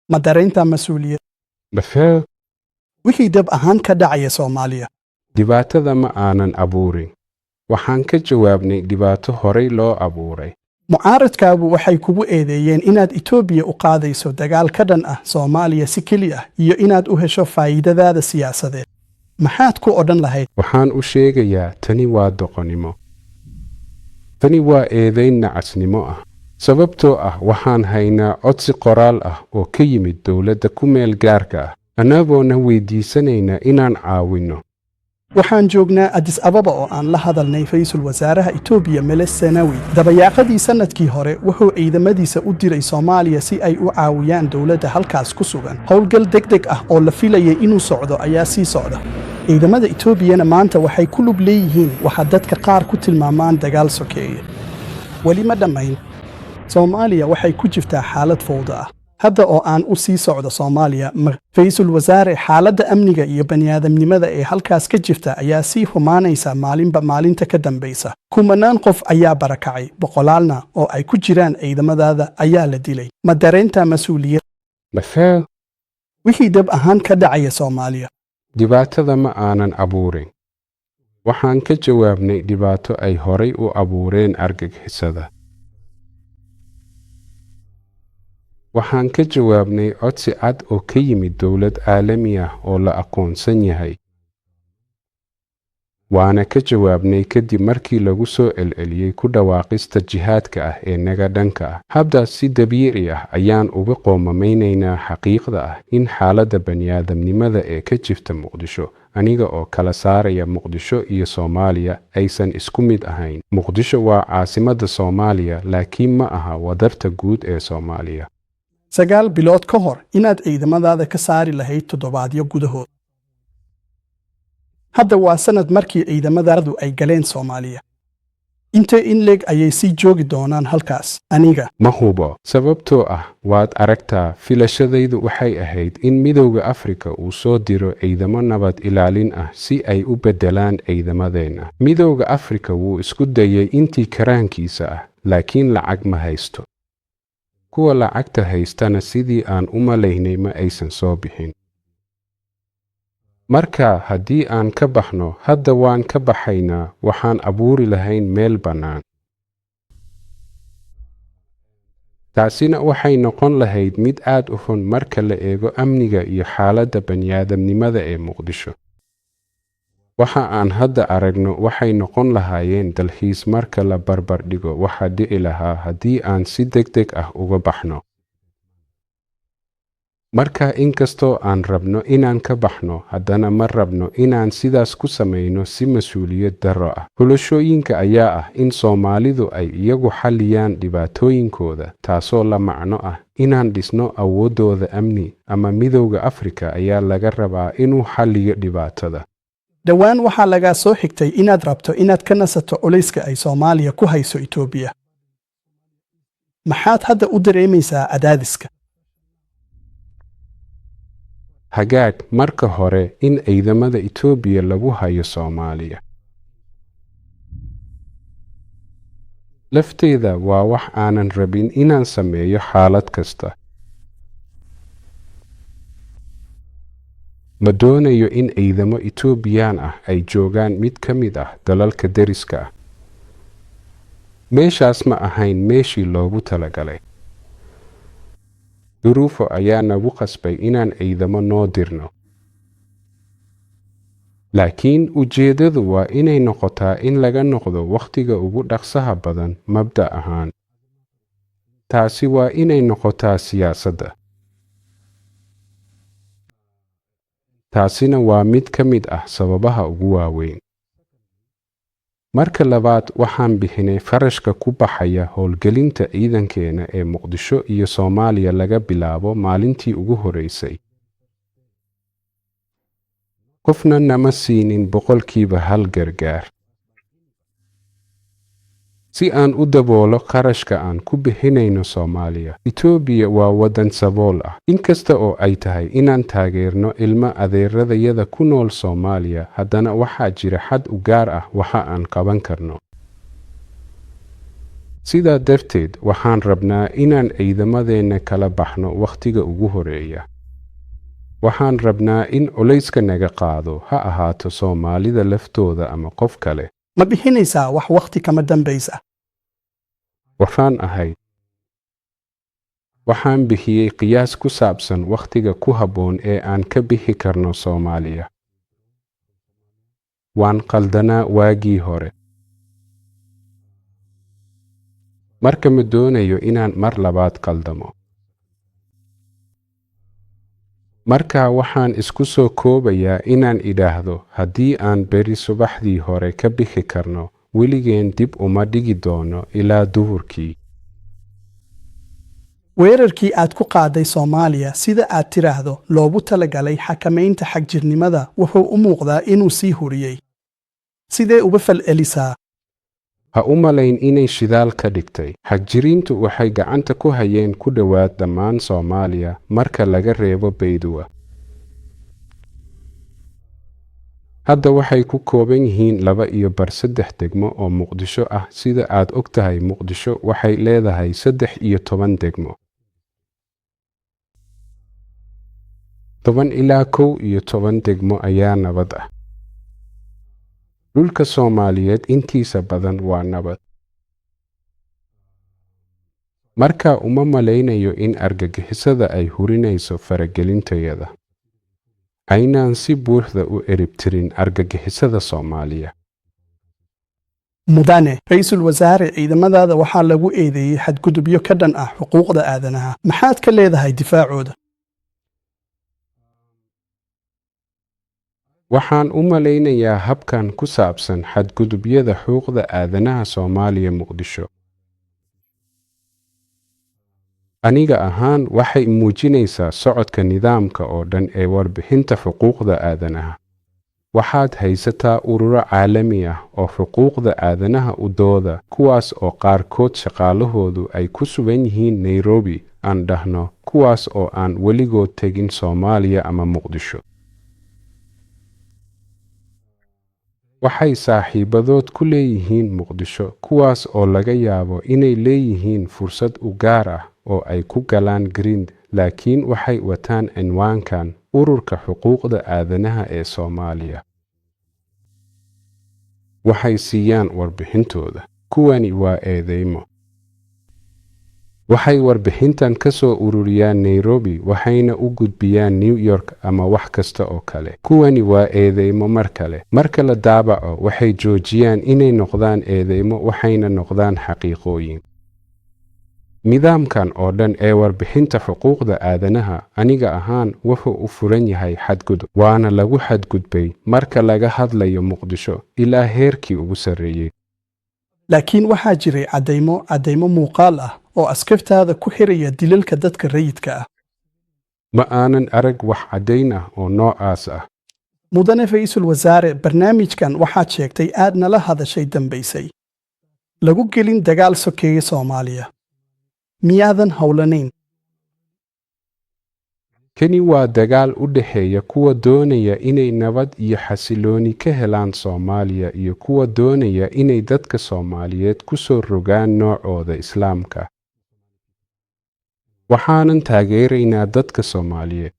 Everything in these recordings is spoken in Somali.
ma dareyntaa mas'uuliyad bafeel wixii dab ahaan ka dhacaya Soomaaliya dhibaatada ma aanan abuurin waxaan ka jawaabnay dhibaato horey loo abuuray mucaaradkaagu waxay kugu eedeeyeen inaad Itoobiya u qaadayso dagaal ka dhan ah Soomaaliya si keli ah iyo inaad u hesho faa'iidadaada siyaasadeed maxaad ku odhan lahayd waxaan u sheegayaa tani waa doqonnimo tani waa eedayn nacasnimo ah sababtoo ah waxaan haynaa codsi qoraal ah oo ka yimid dawladda ku meel gaarka ah annagoona weydiisanayna inaan caawinno waxaan joognaa Addis Ababa oo aan la hadalnay Ra'iisul Wasaaraha Itoobiya Meles Zenawi dabayaaqadii sanadkii hore wuxuu ciidamadiisa u diray Soomaaliya si ay u caawiyaan dawladda halkaas ku sugan howlgal degdeg ah oo la filayay inuu socdo ayaa sii socda ciidamada Itoobiyana maanta waxay ku lug leeyihiin waxa dadka qaar ku tilmaamaan dagaal sokeeye wali ma dhamayn Soomaaliya waxay ku jirtaa xaalad fowdo ah hadda oo aan u sii socdo Soomaaliya Ra'iisul Wasaare xaaladda amniga iyo bani'aadamnimada ee halkaas ka jirta ayaa sii xumaanaysa maalinba maalinta ka dambaysa kumanaan qof ayaa barakacay boqolaalna oo ay ku jiraan ciidamadaada ayaa la dilay ma dareyntaa mas'uuliyad bafeel wixii dab ahaan ka dhacaya Soomaaliya dhibaatada ma aanan abuurin waxaan ka jawaabnay dhibaato ay horey u abuureen argagixisada waxaan ka jawaabnay codsi cad oo ka yimid dawlad caalami ah oo la aqoonsan yahay waana ka jawaabnay kadib markii lagu soo celceliyey ku dhawaaqista jihaadka ah ee naga dhanka ah habdaas si dabiici ah ayaan uga qoomameynaynaa xaqiiqda ah in xaaladda bani'aadamnimada ee ka jirta Muqdisho aniga oo kala saaraya Muqdisho iyo Soomaaliya aysan isku mid ahayn Muqdisho waa caasimadda Soomaaliya laakiin ma aha wadarta guud ee Soomaaliya 9 bilood ka hor inaad ciidamadaada ka saari lahayd toddobaadyo gudahood hadda waa sanad markii ciidamadaadu ay galeen Soomaaliya inta in leeg ayay sii joogi doonaan halkaas aniga ma hubo sababtoo ah waad aragtaa filashadaydu waxay ahayd in midowga Afrika uu soo diro ciidamo nabad ilaalin ah si ay u beddelaan ciidamadeena midowga Afrika wuu isku dayay intii karaankiisa ah laakiin lacag ma haysto kuwa lacagta haystana sidii aan u malaynay ma aysan soo bixin marka haddii aan ka baxno hadda waan ka baxaynaa waxaan abuuri lahayn meel bannaan taasina waxay noqon lahayd mid aad u xun marka la eego amniga iyo xaaladda bani'aadamnimada ee Muqdisho waxa aan hadda aragno waxay noqon lahaayeen dalxiis marka la barbar dhigo waxa dhici lahaa haddii aan si degdeg ah uga baxno marka inkastoo aan rabno inaan ka baxno haddana ma rabno inaan sidaas ku samayno si mas'uuliyad darro ah xulashooyinka ayaa ah in Soomaalidu ay iyagu xalliyaan dhibaatooyinkooda taasoo la macno ah inaan dhisno awooddooda amni ama midowga Afrika ayaa laga rabaa inuu xalliyo dhibaatada dhawaan waxaa laga soo xigtay inaad rabto inaad ka nasato culayska ay Soomaaliya ku hayso Itoobiya maxaad hadda u dareemaysaa cadaadiska hagaag marka hore in ciidamada Itoobiya lagu hayo Soomaaliya lafteeda waa wax aanan rabin inaan sameeyo xaalad kasta ma doonayo in ciidamo Itoobiyaan ah ay joogaan mid ka mid ah dalalka deriska ah meeshaas ma ahayn meeshii loogu talagalay duruufo ayaa nagu qasbay inaan ciidamo noo dirno laakiin ujeedadu waa inay noqotaa in laga noqdo wakhtiga ugu dhaqsaha badan mabda ahaan taasi waa inay noqotaa siyaasadda taasina waa mid ka mid ah sababaha ugu waaweyn marka labaad waxaan bixinay farashka ku baxaya howlgelinta ciidankeena ee Muqdisho iyo Soomaaliya laga bilaabo maalintii ugu horeysay qofna nama siinin 100% gargaar si aan u daboolo qarashka aan ku bixinayno Soomaaliya Itoobiya waa wadan sabool ah inkasta oo ay tahay inaan taageerno ilma adeeradayada ku nool Soomaaliya haddana waxaa jira xad u gaar ah waxa aan qaban karno sidaa darteed waxaan rabnaa inaan ciidamadeenna kala baxno wakhtiga ugu horeeya. waxaan rabnaa in culayska naga qaado, ha ahaato Soomaalida laftooda ama qof kale. ma bixinaysaa wax wakhti kama dambaysa? waxaan bixiyey qiyaas ku saabsan wakhtiga ku habboon ee aan ka bixi karno Soomaaliya. waan qaldanaa waagii hore. marka ma doonayo inaan mar labaad qaldamo. markaa waxaan isku soo koobayaa inaan idhaahdo haddii aan beri subaxdii hore ka bixi karno, weligeen dib uma dhigi doono ilaa duhurkii. weerarkii aad ku qaaday Soomaaliya sida aad tiraahdo loogu talagalay xakamaynta xagjirnimada wuxuu u muuqdaa inuu sii huriyey. sidee uga falcelisaa? ha u malayn inay shidaal ka dhigtay. xagjiriintu waxay gacanta ku hayeen ku dhowaad dhammaan Soomaaliya marka laga reebo Baydowa. hadda waxay ku kooban yihiin 2 degmo oo Muqdisho ah. sida aad og tahay, Muqdisho waxay leedahay 13 degmo. 10 ilaa 11 degmo ayaa nabad ah. dhulka Soomaaliyeed intiisa badan waa nabad. markaa uma malaynayo in argagixisada ay hurinayso faragelintayada. aynaan si buuxda u eribtirin argagixisada Soomaaliya. mudane ra'iisul wasaare, ciidamadaada waxaa lagu eedeeyey xadgudubyo ka dhan ah xuquuqda aadanaha. maxaad ka leedahay difaacooda? waxaan u malaynayaa habkan ku saabsan xadgudubyada xuquuqda aadanaha Soomaaliya Muqdisho. aniga ahaan waxay muujinaysaa socodka nidaamka oo dhan ee warbixinta xuquuqda aadanaha. waxaad haysataa ururo caalami ah oo xuquuqda aadanaha u dooda, kuwaas oo qaarkood shaqaalahoodu ay ku sugan yihiin Nairobi, aan dhahno kuwaas oo aan weligood tegin Soomaaliya ama Muqdisho. waxay saaxiibadood ku leeyihiin Muqdisho, kuwaas oo laga yaabo inay leeyihiin fursad u gaar ah oo ay ku galaan Grind, laakiin waxay wataan cinwaankan Ururka Xuquuqda Aadanaha ee Soomaaliya. waxay siiyaan warbixintooda. kuwani waa eedeymo. waxay warbixintan ka soo ururiyaan Nairobi waxayna u gudbiyaan New York ama wax kasta oo kale. kuwani waa eedeymo mar kale. marka la daabaco, waxay joojiyaan inay noqdaan eedeymo waxayna noqdaan xaqiiqooyin. nidaamkan oo dhan ee warbixinta xuquuqda aadanaha, aniga ahaan wuxuu u furan yahay xadgudub. waana lagu xadgudbay marka laga hadlayo Muqdisho ilaa heerkii ugu sarreeyey. laakiin waxaa jiray caddaymo muuqaal ah oo askartaada ku xiraya dilalka dadka rayidka ah. ma aanan arag wax caddayn ah oo noocaas ah. mudane ra'iisul wasaare, barnaamijkan waxaad sheegtay aad nala hadashay dambaysay. lagu gelin dagaal sokeeye Soomaaliya. miyaadan howlanayn? kani waa dagaal u dhexeeya kuwa doonaya inay nabad iyo xasilooni ka helaan Soomaaliya iyo kuwa doonaya inay dadka Soomaaliyeed ku soo rogaan noocooda Islaamka. waxaanan taageeraynaa dadka Soomaaliyeed.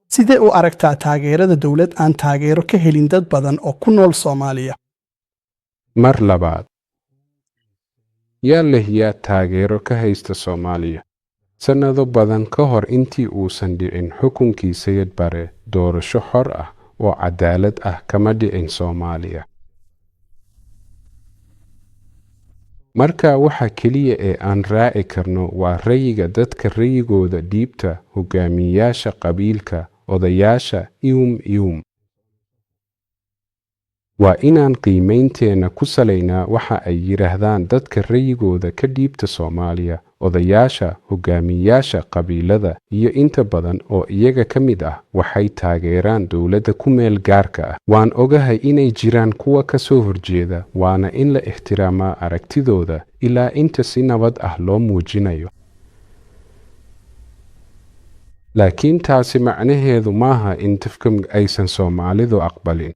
sidee u aragtaa taageerada dawlad aan taageero ka helin dad badan oo ku nool Soomaaliya? mar labaad, yaa lehiyaa taageero ka haysta Soomaaliya. sannado badan ka hor intii uusan dhicin xukunkii Sayid Barre, doorasho xor ah oo cadaalad ah kama dhicin Soomaaliya. marka waxa keliya ee aan raaci karno waa rayiga dadka rayigooda dhiibta, hogaamiyayaasha qabiilka, odayaasha iwm. waa inaan qiimaynteena ku salaynaa waxa ay yiraahdaan dadka rayigooda ka dhiibta Soomaaliya, odayaasha, hogaamiyayaasha qabiilada, iyo inta badan oo iyaga ka mid ah waxay taageeraan dowladda ku meel gaarka ah. waan ogahay inay jiraan kuwa ka soo horjeeda, waana in la ixtiraamaa aragtidooda ilaa inta si nabad ah loo muujinayo. laakiin taasi macnaheedu maaha in tafkam aysan Soomaalidu aqbalin.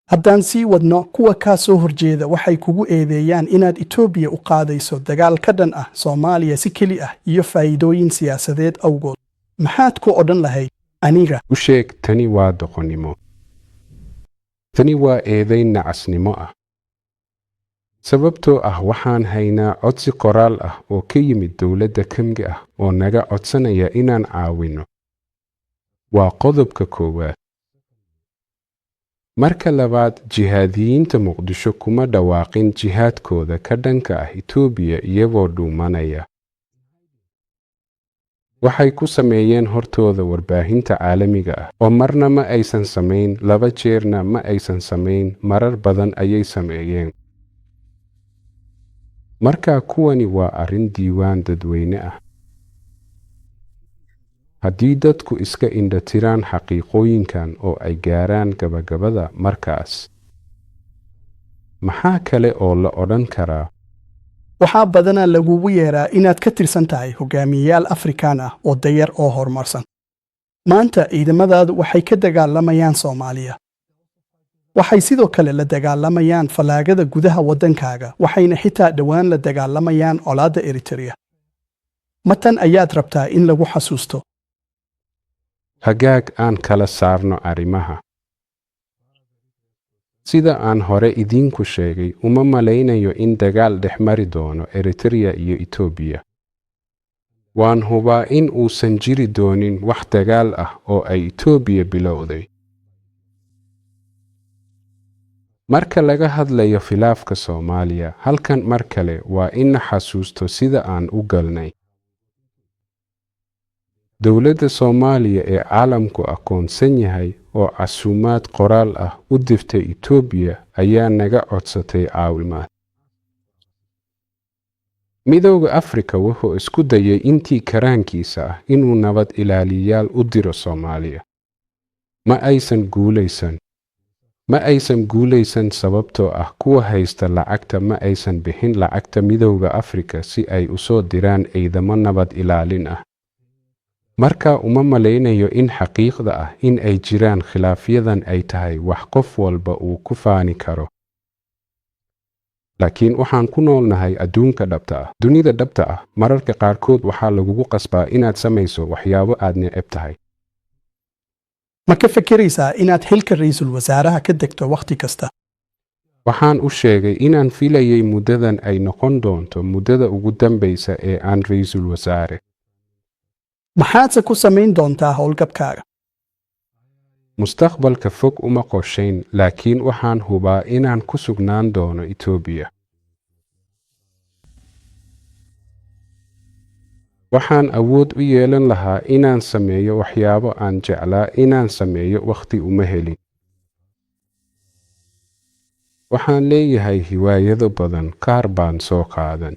haddaan sii wadno kuwa kaa soo horjeeda waxay kugu eedeeyaan inaad Itoobiya u qaadayso dagaal ka dhan ah Soomaaliya si keli ah iyo faa'iidooyin siyaasadeed awgood. Maxaad ku odhan lahayd aniga? U sheeg tani waa doqonnimo. Tani waa eedayn nacasnimo ah. Sababtoo ah waxaan haynaa codsi qoraal ah oo ka yimid dowladda Kamgi ah oo naga codsanaya inaan caawino. Waa qodobka koowaad. Marka labaad, jihaadiyiinta Muqdisho kuma dhawaaqin jihaadkooda ka dhanka ah Itoobiya iyagoo dhuumanaya. Waxay ku sameeyeen hortooda warbaahinta caalamiga ah oo marna ma aysan samayn, 2 jeerna ma aysan samayn, marar badan ayay sameeyeen. Marka kuwani waa arrin diiwaan dadweyne ah. Haddii dadku iska indhatiraan xaqiiqooyinkan oo ay gaaraan gabagabada markaas, maxaa kale oo la odhan karaa? Waxaa badanaa lagugu yeeraa inaad ka tirsan tahay hogaamiyayaal Afrikaan ah oo dayar oo horumarsan. Maanta ciidamadaadu waxay ka dagaalamayaan Soomaaliya. Waxay sidoo kale la dagaalamayaan falaagada gudaha waddankaaga, waxayna xitaa dhowaan la dagaalamayaan colaadda Eritrea. Matan ayaad rabtaa in lagu xasuusto. Hagaag aan kala saarno arrimaha. Sida aan hore idinku sheegay, uma malaynayo in dagaal dhex mari doono Eritrea iyo Itoobiya. Waan hubaa in uusan jiri doonin wax dagaal ah oo ay Itoobiya bilowday. Marka laga hadlayo khilaafka Soomaaliya, halkan mar kale waa in la xasuusto sida aan u galnay. Dowladda Soomaaliya ee caalamku aqoonsan yahay oo casuumaad qoraal ah u dirtay Itoobiya ayaa naga codsatay caawimaad. Midowga Afrika wuxuu isku dayay intii karaankiisa ah inuu nabad ilaaliyayaal u diro Soomaaliya. Ma aysan guulaysan sababtoo ah kuwa haysta lacagta ma aysan bixin lacagta Midowga Afrika si ay u soo diraan ciidamo nabad ilaalin ah. Marka uma malaynayo in xaqiiqda ah in ay jiraan khilaafyadan ay tahay wax qof walba uu ku faani karo. Laakiin waxaan ku noolnahay adduunka dhabta ah. Dunida dhabta ah, mararka qaarkood waxaa lagugu qasbaa inaad samayso waxyaabo aad neceb tahay. Ma ka fikiraysaa inaad xilka ra'iisul wasaaraha ka degto wakhti kasta? Waxaan u sheegay inaan filayay muddadan ay noqon doonto muddada ugu dambaysa ee aan ra'iisul wasaare. Maxaadse ku samayn doontaa howlgabkaaga? Mustaqbalka fog uma qorshayn, laakiin waxaan hubaa inaan ku sugnaan doono Itoobiya. Waxaan awood u yeelan lahaa inaan sameeyo waxyaabo aan jeclaa inaan sameeyo wakhti uma helin. Waxaan leeyahay hiwaayado badan, qaar baan soo qaadan.